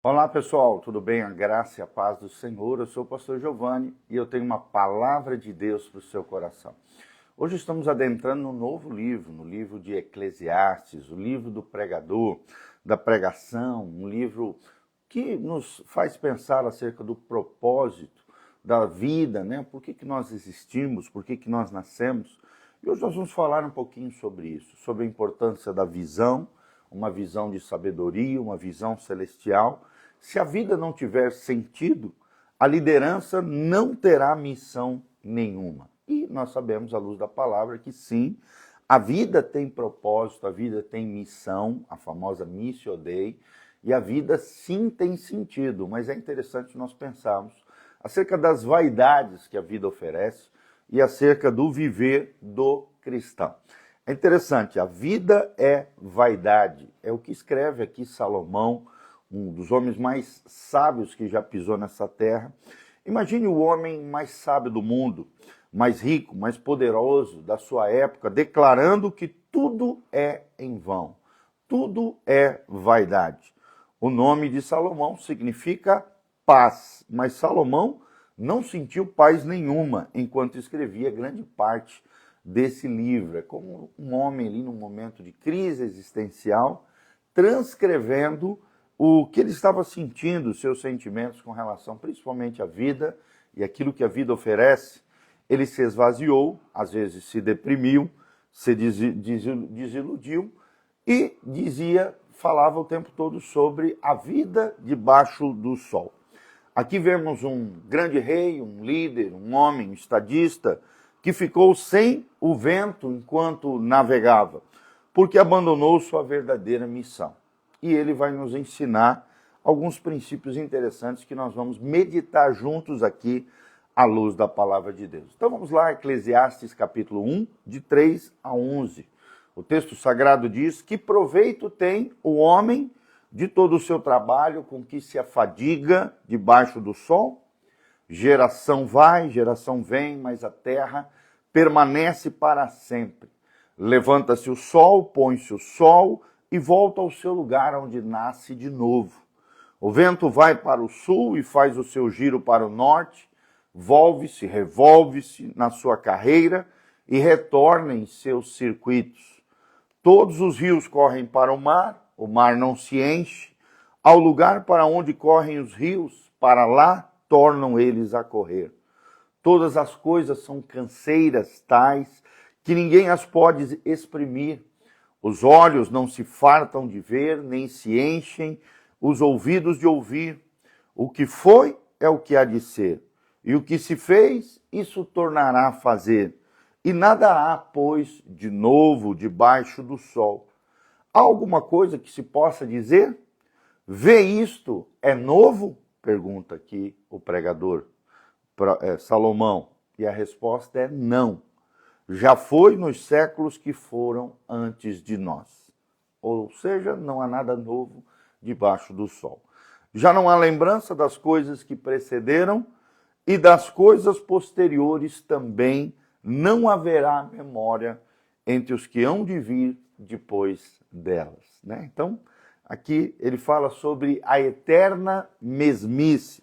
Olá pessoal, tudo bem? A graça e a paz do Senhor. Eu sou o pastor Giovanni e eu tenho uma palavra de Deus para o seu coração. Hoje estamos adentrando no novo livro, no livro de Eclesiastes, o livro do pregador, da pregação, um livro que nos faz pensar acerca do propósito da vida, né? Por que nós existimos, por que nós nascemos. E hoje nós vamos falar um pouquinho sobre isso, sobre a importância da visão, uma visão de sabedoria, uma visão celestial. Se a vida não tiver sentido, a liderança não terá missão nenhuma. E nós sabemos, à luz da palavra, que sim, a vida tem propósito, a vida tem missão, a famosa Missio Dei, e a vida sim tem sentido, mas é interessante nós pensarmos acerca das vaidades que a vida oferece e acerca do viver do cristão. É interessante, a vida é vaidade, é o que escreve aqui Salomão, um dos homens mais sábios que já pisou nessa terra. Imagine o homem mais sábio do mundo, mais rico, mais poderoso da sua época, declarando que tudo é em vão, tudo é vaidade. O nome de Salomão significa paz, mas Salomão não sentiu paz nenhuma enquanto escrevia grande parte desse livro. É como um homem ali num momento de crise existencial, transcrevendo o que ele estava sentindo, os seus sentimentos com relação principalmente à vida e aquilo que a vida oferece. Ele se esvaziou, às vezes se deprimiu, se desiludiu e falava o tempo todo sobre a vida debaixo do sol. Aqui vemos um grande rei, um líder, um homem, um estadista, que ficou sem o vento enquanto navegava, porque abandonou sua verdadeira missão. E ele vai nos ensinar alguns princípios interessantes que nós vamos meditar juntos aqui à luz da palavra de Deus. Então vamos lá, Eclesiastes capítulo 1, de 3 a 11. O texto sagrado diz: que proveito tem o homem de todo o seu trabalho com que se afadiga debaixo do sol? Geração vai, geração vem, mas a terra permanece para sempre. Levanta-se o sol, põe-se o sol e volta ao seu lugar onde nasce de novo. O vento vai para o sul e faz o seu giro para o norte, volve-se, revolve-se na sua carreira e retorna em seus circuitos. Todos os rios correm para o mar não se enche. Ao lugar para onde correm os rios, para lá tornam eles a correr. Todas as coisas são canseiras tais que ninguém as pode exprimir. Os olhos não se fartam de ver, nem se enchem os ouvidos de ouvir. O que foi é o que há de ser, e o que se fez, isso tornará a fazer. E nada há, pois, de novo debaixo do sol. Há alguma coisa que se possa dizer? Vê isto, é novo? Pergunta aqui o pregador Salomão. E a resposta é não. Já foi nos séculos que foram antes de nós. Ou seja, não há nada novo debaixo do sol. Já não há lembrança das coisas que precederam e das coisas posteriores também não haverá memória entre os que hão de vir depois delas. Né? Então, aqui ele fala sobre a eterna mesmice.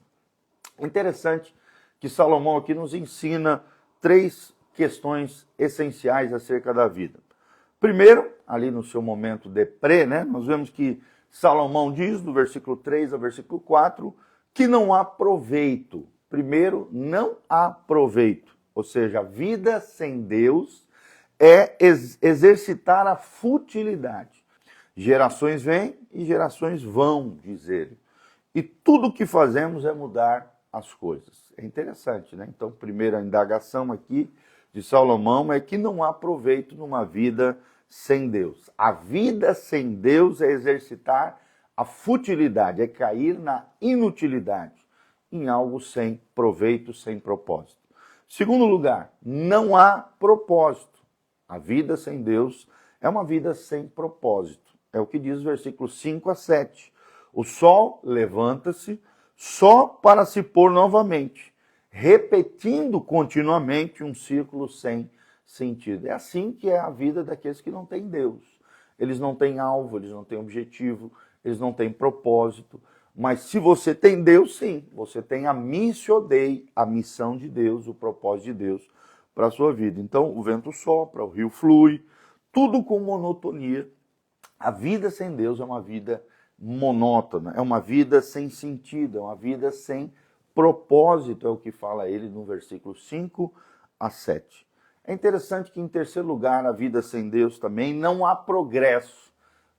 Interessante que Salomão aqui nos ensina três questões essenciais acerca da vida. Primeiro, ali no seu momento deprê, né, nós vemos que Salomão diz, do versículo 3 ao versículo 4, que não há proveito. Primeiro, não há proveito. Ou seja, a vida sem Deus é exercitar a futilidade. Gerações vêm e gerações vão, diz ele. E tudo o que fazemos é mudar as coisas. É interessante, né? Então, primeira indagação aqui de Salomão é que não há proveito numa vida sem Deus. A vida sem Deus é exercitar a futilidade, é cair na inutilidade, em algo sem proveito, sem propósito. Segundo lugar, não há propósito. A vida sem Deus é uma vida sem propósito. É o que diz o versículo 5 a 7. O sol levanta-se só para se pôr novamente, repetindo continuamente um círculo sem sentido. É assim que é a vida daqueles que não têm Deus. Eles não têm alvo, eles não têm objetivo, eles não têm propósito. Mas se você tem Deus, sim, você tem a missio Dei, a missão de Deus, o propósito de Deus para a sua vida. Então, o vento sopra, o rio flui, tudo com monotonia. A vida sem Deus é uma vida monótona, é uma vida sem sentido, é uma vida sem propósito, é o que fala ele no versículo 5 a 7. É interessante que, em terceiro lugar, a vida sem Deus também não há progresso.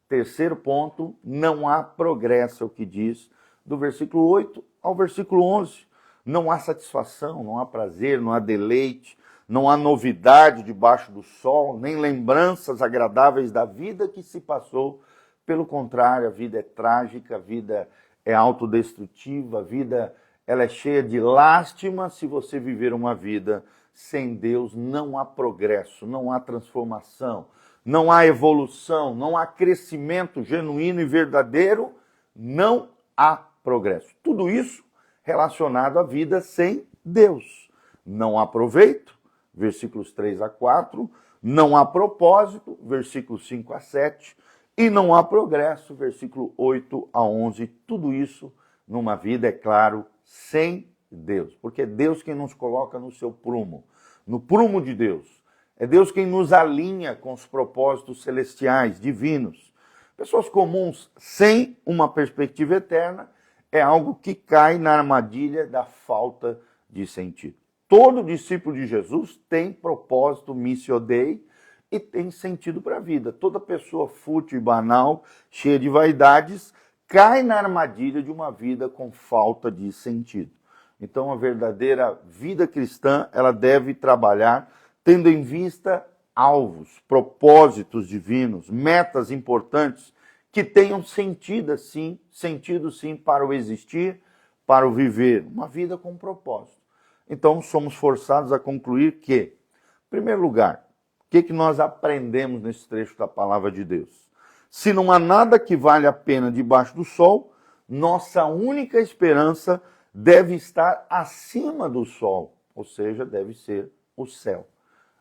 Terceiro ponto, não há progresso, é o que diz do versículo 8 ao versículo 11. Não há satisfação, não há prazer, não há deleite, não há novidade debaixo do sol, nem lembranças agradáveis da vida que se passou. Pelo contrário, a vida é trágica, a vida é autodestrutiva, a vida ela é cheia de lástima. Se você viver uma vida sem Deus, não há progresso, não há transformação, não há evolução, não há crescimento genuíno e verdadeiro, não há progresso. Tudo isso relacionado à vida sem Deus. Não há proveito, versículos 3 a 4, não há propósito, versículos 5 a 7, e não há progresso, versículo 8 a 11. Tudo isso numa vida, é claro, sem Deus, porque é Deus quem nos coloca no seu prumo, no prumo de Deus. É Deus quem nos alinha com os propósitos celestiais, divinos. Pessoas comuns sem uma perspectiva eterna é algo que cai na armadilha da falta de sentido. Todo discípulo de Jesus tem propósito, missio Dei, e tem sentido para a vida. Toda pessoa fútil e banal, cheia de vaidades, cai na armadilha de uma vida com falta de sentido. Então, a verdadeira vida cristã, ela deve trabalhar tendo em vista alvos, propósitos divinos, metas importantes que tenham sentido sim para o existir, para o viver, uma vida com propósito. Então, somos forçados a concluir que, em primeiro lugar, o que nós aprendemos nesse trecho da palavra de Deus? Se não há nada que vale a pena debaixo do sol, nossa única esperança deve estar acima do sol, ou seja, deve ser o céu,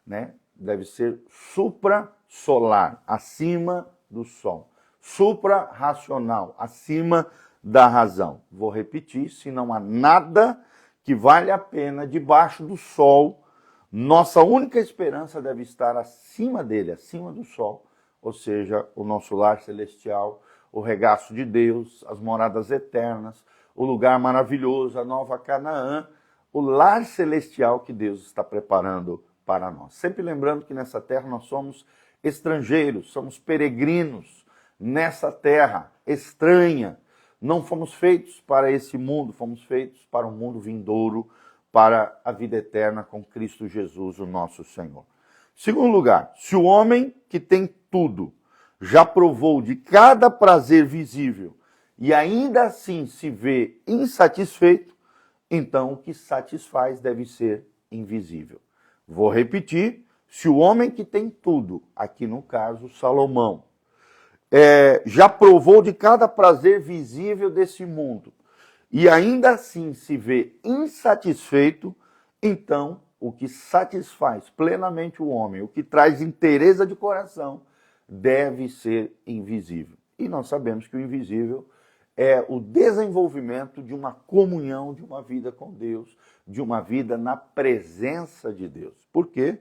né? Deve ser supra-solar, acima do sol. Supra-racional, acima da razão. Vou repetir, se não há nada que vale a pena debaixo do sol, nossa única esperança deve estar acima dele, acima do sol, ou seja, o nosso lar celestial, o regaço de Deus, as moradas eternas, o lugar maravilhoso, a nova Canaã, o lar celestial que Deus está preparando para nós. Sempre lembrando que nessa terra nós somos estrangeiros, somos peregrinos nessa terra estranha. Não fomos feitos para esse mundo, fomos feitos para um mundo vindouro, para a vida eterna com Cristo Jesus, o nosso Senhor. Segundo lugar, se o homem que tem tudo já provou de cada prazer visível e ainda assim se vê insatisfeito, então o que satisfaz deve ser invisível. Vou repetir, se o homem que tem tudo, aqui no caso Salomão, já provou de cada prazer visível desse mundo, e ainda assim se vê insatisfeito, então o que satisfaz plenamente o homem, o que traz inteireza de coração, deve ser invisível. E nós sabemos que o invisível é o desenvolvimento de uma comunhão, de uma vida com Deus, de uma vida na presença de Deus. Por quê?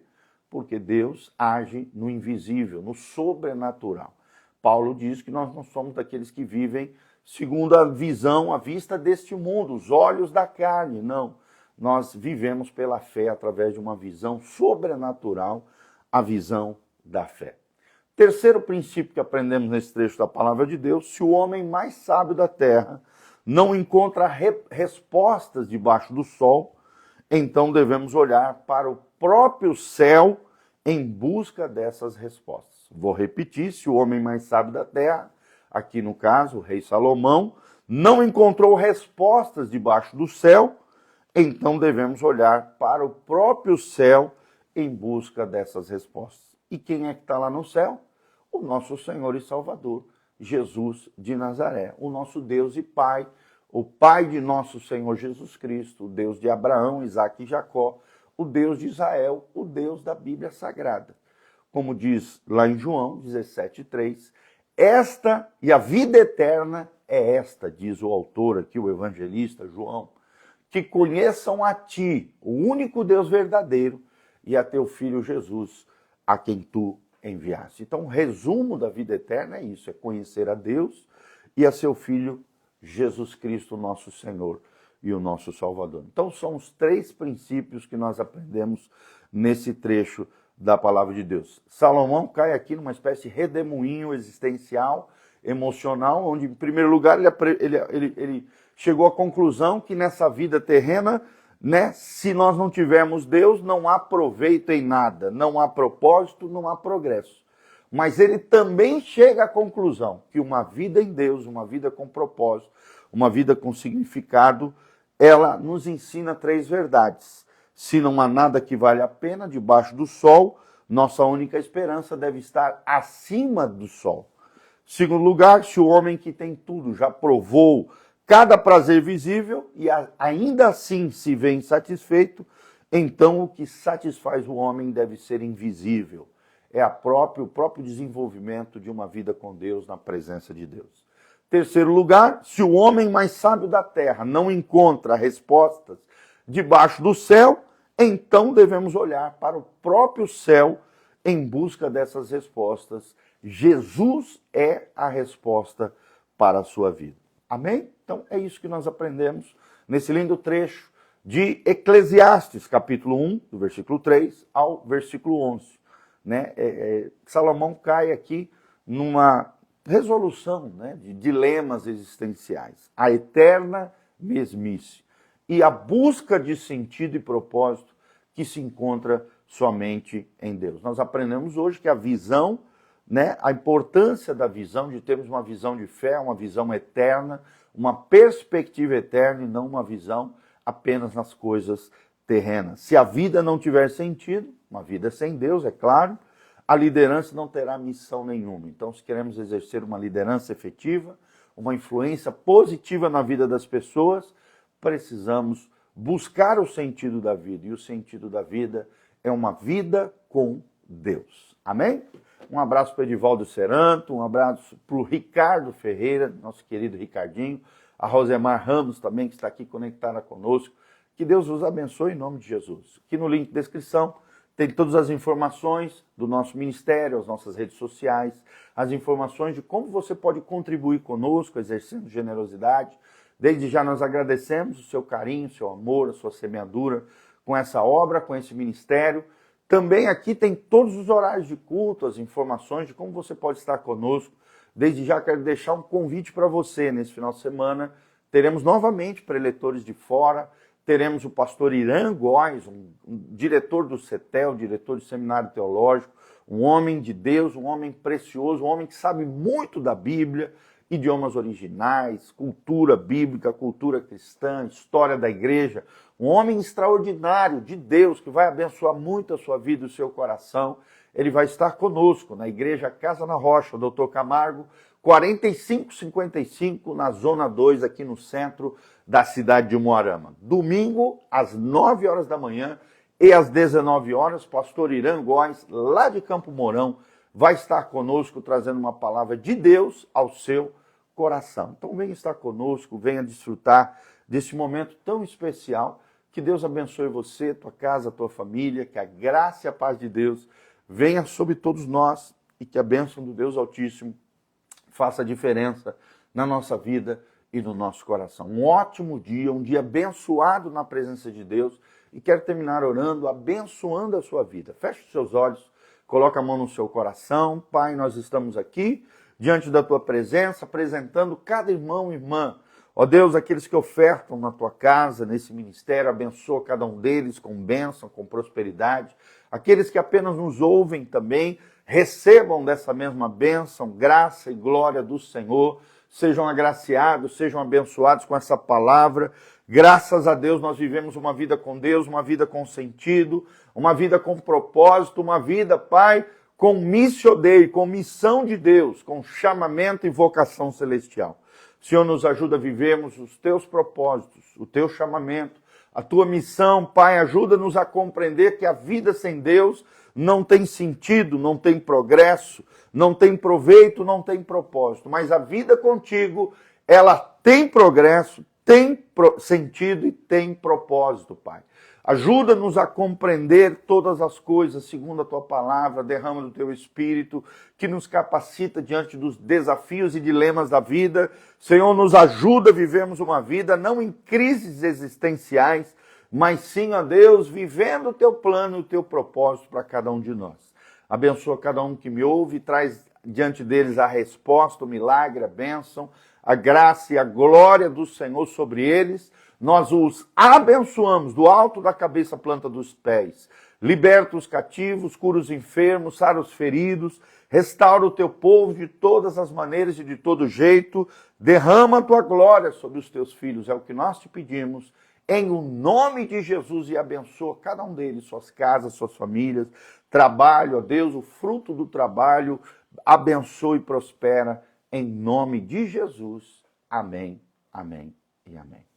Porque Deus age no invisível, no sobrenatural. Paulo diz que nós não somos daqueles que vivem segundo a visão, a vista deste mundo, os olhos da carne. Não, nós vivemos pela fé através de uma visão sobrenatural, a visão da fé. Terceiro princípio que aprendemos nesse trecho da palavra de Deus: se o homem mais sábio da terra não encontra respostas debaixo do sol, então devemos olhar para o próprio céu em busca dessas respostas. Vou repetir, se o homem mais sábio da terra, aqui no caso o rei Salomão, não encontrou respostas debaixo do céu, então devemos olhar para o próprio céu em busca dessas respostas. E quem é que está lá no céu? O nosso Senhor e Salvador, Jesus de Nazaré, o nosso Deus e Pai, o Pai de nosso Senhor Jesus Cristo, o Deus de Abraão, Isaque e Jacó, o Deus de Israel, o Deus da Bíblia Sagrada. Como diz lá em João 17:3, esta e a vida eterna é esta, diz o autor aqui, o evangelista João, que conheçam a ti, o único Deus verdadeiro, e a teu Filho Jesus, a quem tu enviaste. Então, o resumo da vida eterna é isso, é conhecer a Deus e a seu Filho Jesus Cristo, nosso Senhor e o nosso Salvador. Então, são os 3 princípios que nós aprendemos nesse trecho da palavra de Deus. Salomão cai aqui numa espécie de redemoinho existencial, emocional, onde, em primeiro lugar, ele chegou à conclusão que nessa vida terrena, né, se nós não tivermos Deus, não há proveito em nada, não há propósito, não há progresso. Mas ele também chega à conclusão que uma vida em Deus, uma vida com propósito, uma vida com significado, ela nos ensina 3 verdades. Se não há nada que vale a pena debaixo do sol, nossa única esperança deve estar acima do sol. Segundo lugar, se o homem que tem tudo já provou cada prazer visível e ainda assim se vê insatisfeito, então o que satisfaz o homem deve ser invisível. É o próprio desenvolvimento de uma vida com Deus, na presença de Deus. Terceiro lugar, se o homem mais sábio da terra não encontra respostas debaixo do céu, então devemos olhar para o próprio céu em busca dessas respostas. Jesus é a resposta para a sua vida. Amém? Então é isso que nós aprendemos nesse lindo trecho de Eclesiastes, capítulo 1, do versículo 3 ao versículo 11. Né? Salomão cai aqui numa resolução, né, de dilemas existenciais. A eterna mesmice e a busca de sentido e propósito que se encontra somente em Deus. Nós aprendemos hoje que a visão, né, a importância da visão, de termos uma visão de fé, uma visão eterna, uma perspectiva eterna e não uma visão apenas nas coisas terrenas. Se a vida não tiver sentido, uma vida sem Deus, é claro, a liderança não terá missão nenhuma. Então, se queremos exercer uma liderança efetiva, uma influência positiva na vida das pessoas, precisamos buscar o sentido da vida. E o sentido da vida é uma vida com Deus. Amém? Um abraço para o Edivaldo Seranto, um abraço para o Ricardo Ferreira, nosso querido Ricardinho, a Rosemar Ramos também, que está aqui conectada conosco. Que Deus os abençoe em nome de Jesus. Aqui no link de descrição tem todas as informações do nosso ministério, as nossas redes sociais, as informações de como você pode contribuir conosco, exercendo generosidade. Desde já nós agradecemos o seu carinho, o seu amor, a sua semeadura com essa obra, com esse ministério. Também aqui tem todos os horários de culto, as informações de como você pode estar conosco. Desde já quero deixar um convite para você nesse final de semana. Teremos novamente preletores de fora. Teremos o pastor Irã Góes, um diretor do CETEL, diretor do Seminário Teológico, um homem de Deus, um homem precioso, um homem que sabe muito da Bíblia, idiomas originais, cultura bíblica, cultura cristã, história da igreja, um homem extraordinário de Deus que vai abençoar muito a sua vida e o seu coração. Ele vai estar conosco na igreja Casa na Rocha, o Dr. Camargo, 4555, na Zona 2, aqui no centro da cidade de Umuarama. Domingo, às 9 horas da manhã e às 19 horas, pastor Irã Góes, lá de Campo Mourão, vai estar conosco trazendo uma palavra de Deus ao seu coração. Então venha estar conosco, venha desfrutar desse momento tão especial. Que Deus abençoe você, tua casa, tua família, que a graça e a paz de Deus venha sobre todos nós e que a bênção do Deus Altíssimo faça a diferença na nossa vida e no nosso coração. Um ótimo dia, um dia abençoado na presença de Deus, e quero terminar orando, abençoando a sua vida. Feche os seus olhos, coloca a mão no seu coração. Pai, nós estamos aqui diante da tua presença, apresentando cada irmão e irmã. Ó Deus, aqueles que ofertam na tua casa, nesse ministério, abençoa cada um deles com bênção, com prosperidade. Aqueles que apenas nos ouvem também, recebam dessa mesma bênção, graça e glória do Senhor. Sejam agraciados, sejam abençoados com essa palavra. Graças a Deus nós vivemos uma vida com Deus, uma vida com sentido, uma vida com propósito, uma vida, Pai, com missio Dei, com missão de Deus, com chamamento e vocação celestial. Senhor, nos ajuda a vivermos os teus propósitos, o teu chamamento, a tua missão. Pai, ajuda-nos a compreender que a vida sem Deus não tem sentido, não tem progresso, não tem proveito, não tem propósito. Mas a vida contigo ela tem progresso, tem sentido e tem propósito, Pai. Ajuda-nos a compreender todas as coisas segundo a Tua palavra, derrama do Teu Espírito, que nos capacita diante dos desafios e dilemas da vida. Senhor, nos ajuda a vivermos uma vida não em crises existenciais, mas sim, ó Deus, vivendo o Teu plano e o Teu propósito para cada um de nós. Abençoa cada um que me ouve, traz diante deles a resposta, o milagre, a bênção, a graça e a glória do Senhor sobre eles. Nós os abençoamos do alto da cabeça à planta dos pés. Liberta os cativos, cura os enfermos, sara os feridos, restaura o teu povo de todas as maneiras e de todo jeito. Derrama a tua glória sobre os teus filhos, é o que nós te pedimos, em o nome de Jesus, e abençoa cada um deles, suas casas, suas famílias, trabalho, ó Deus, o fruto do trabalho, abençoa e prospera, em nome de Jesus. Amém, amém e amém.